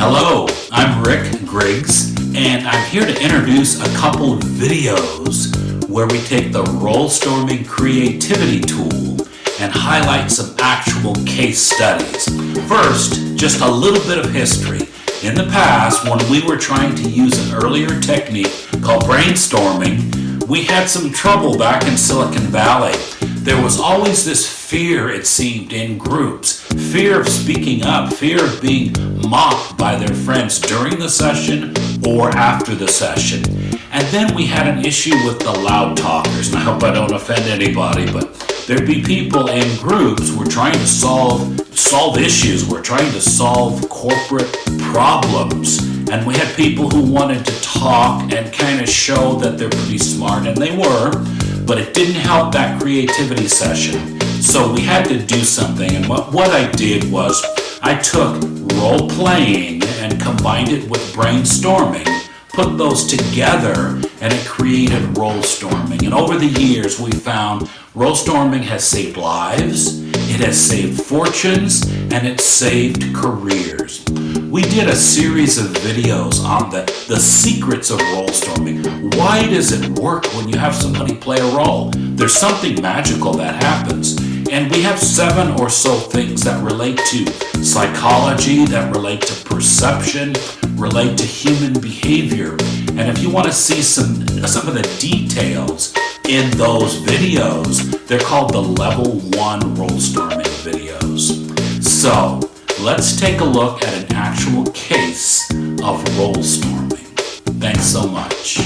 Hello, I'm Rick Griggs, and I'm here to introduce a couple of videos where we take the Rolestorming creativity tool and highlight some actual case studies. First, just a little bit of history. In the past, when we were trying to use an earlier technique called brainstorming, we had some trouble back in Silicon Valley. There was always this fear, it seemed, in groups. Fear of speaking up, fear of being mocked by their friends during the session or after the session. And then we had an issue with the loud talkers, and I hope I don't offend anybody, but there'd be people in groups who were trying to solve issues, we're trying to solve corporate problems. And we had people who wanted to talk and kind of show that they're pretty smart, and they were, but it didn't help that creativity session. So we had to do something, and what I did was I took role-playing and combined it with brainstorming, put those together, and it created Rolestorming. And over the years, we found Rolestorming has saved lives, it has saved fortunes, and it saved careers. We did a series of videos on the secrets of Rolestorming. Why does it work when you have somebody play a role? There's something magical that happens. And we have 7 or so things that relate to psychology, that relate to perception, relate to human behavior. And if you want to see some of the details in those videos, they're called the Level 1 Rolestorming videos. So let's take a look at an actual case of Rolestorming. Thanks so much.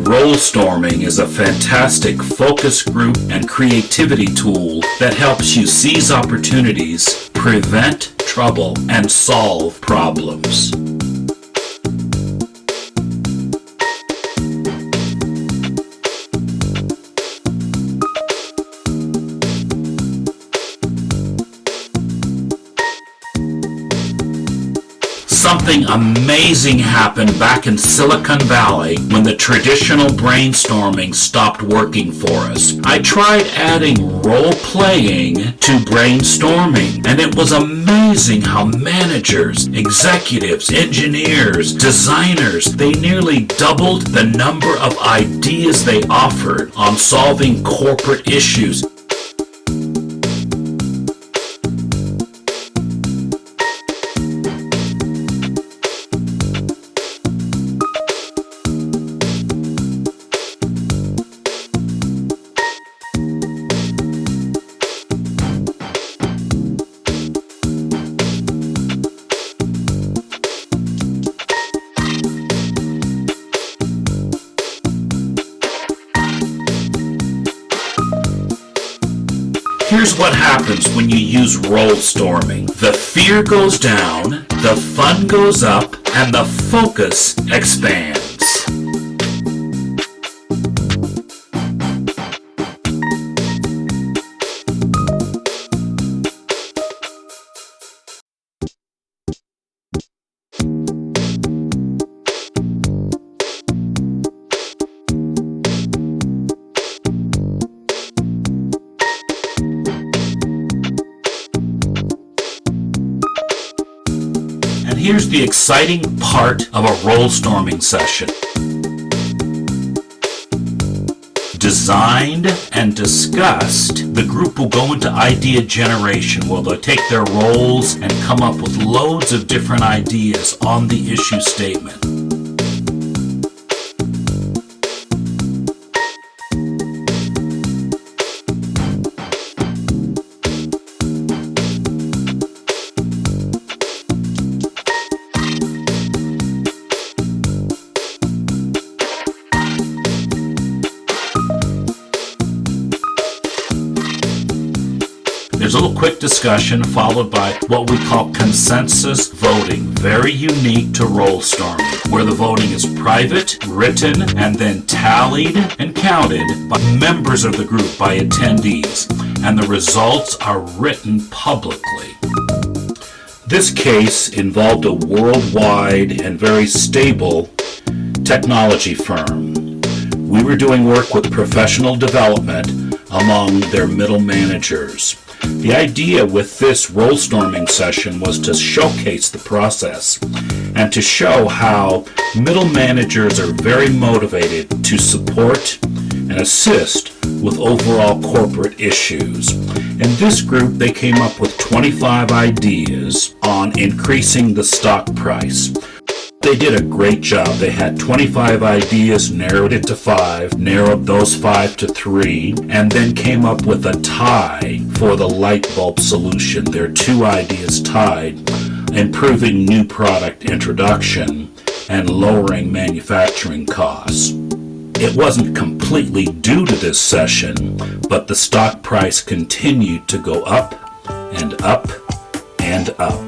Rolestorming is a fantastic focus group and creativity tool that helps you seize opportunities, prevent trouble, and solve problems. Something amazing happened back in Silicon Valley when the traditional brainstorming stopped working for us. I tried adding role-playing to brainstorming, and it was amazing how managers, executives, engineers, designers, they nearly doubled the number of ideas they offered on solving corporate issues. Here's what happens when you use Rolestorming. The fear goes down, the fun goes up, and the focus expands. Here's the exciting part of a Rolestorming session. Designed and discussed, the group will go into idea generation, where they'll take their roles and come up with loads of different ideas on the issue statement. There's a little quick discussion followed by what we call consensus voting, very unique to Rolestorming, where the voting is private, written, and then tallied and counted by members of the group, by attendees, and the results are written publicly. This case involved a worldwide and very stable technology firm. We were doing work with professional development among their middle managers. The idea with this Rolestorming session was to showcase the process and to show how middle managers are very motivated to support and assist with overall corporate issues. In this group, they came up with 25 ideas on increasing the stock price. They did a great job. They had 25 ideas, narrowed it to 5, narrowed those 5 to 3, and then came up with a tie for the light bulb solution. Their 2 ideas tied, improving new product introduction and lowering manufacturing costs. It wasn't completely due to this session, but the stock price continued to go up and up and up.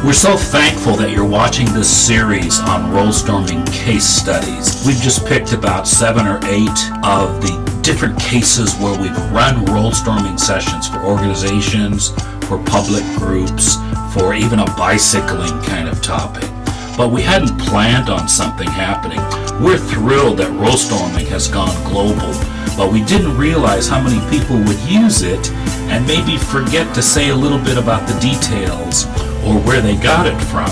We're so thankful that you're watching this series on Rolestorming case studies. We've just picked about 7 or 8 of the different cases where we've run Rolestorming sessions for organizations, for public groups, for even a bicycling kind of topic. But we hadn't planned on something happening. We're thrilled that Rolestorming has gone global, but we didn't realize how many people would use it and maybe forget to say a little bit about the details or where they got it from.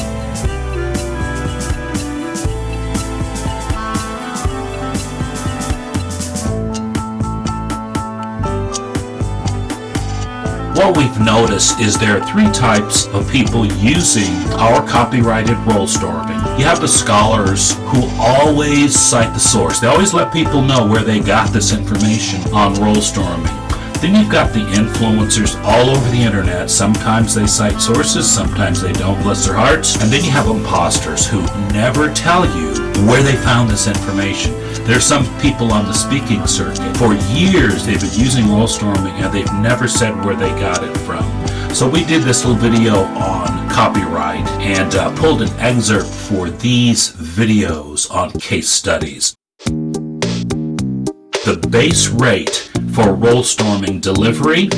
What we've noticed is there are 3 types of people using our copyrighted Rolestorming. You have the scholars who always cite the source. They always let people know where they got this information on Rolestorming. Then you've got the influencers all over the internet. Sometimes they cite sources, sometimes they don't, bless their hearts. And then you have imposters who never tell you where they found this information. There's some people on the speaking circuit. For years they've been using Rolestorming and they've never said where they got it from. So we did this little video on copyright and pulled an excerpt for these videos on case studies. The base rate for Rolestorming delivery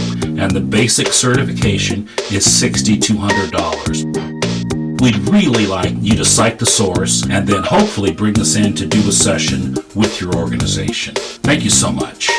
and the basic certification is $6,200. We'd really like you to cite the source and then hopefully bring us in to do a session with your organization. Thank you so much.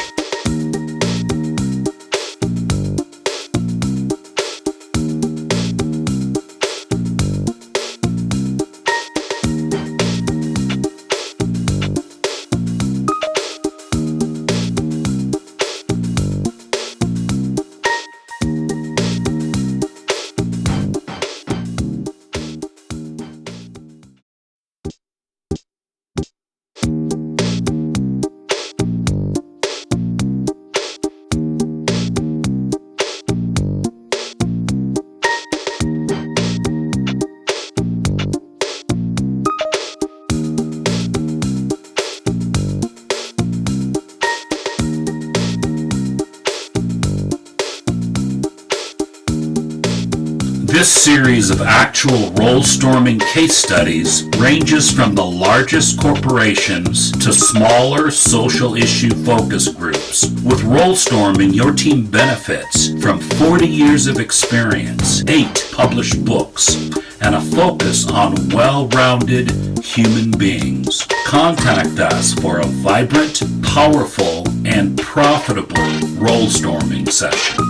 This series of actual Rolestorming case studies ranges from the largest corporations to smaller social issue focus groups. With Rolestorming, your team benefits from 40 years of experience, 8 published books, and a focus on well-rounded human beings. Contact us for a vibrant, powerful, and profitable Rolestorming session.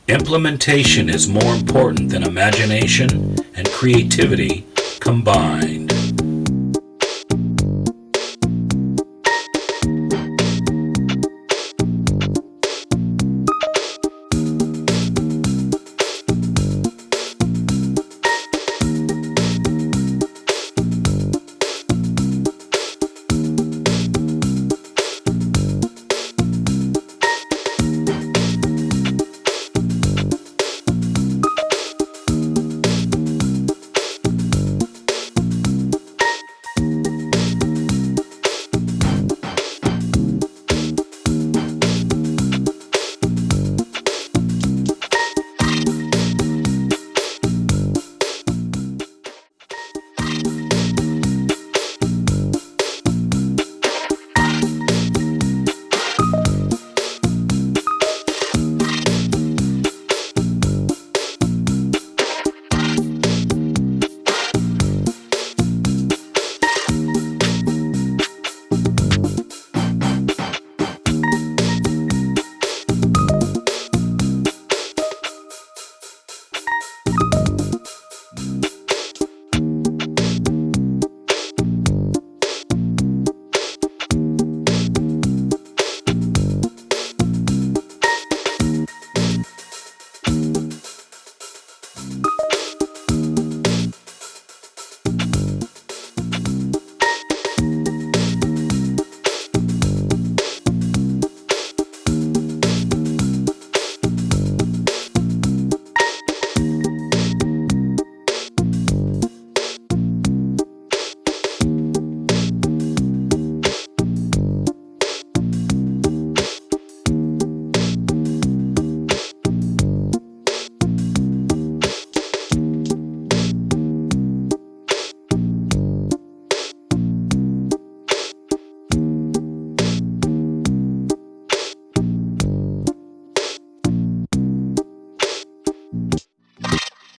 Implementation is more important than imagination and creativity combined.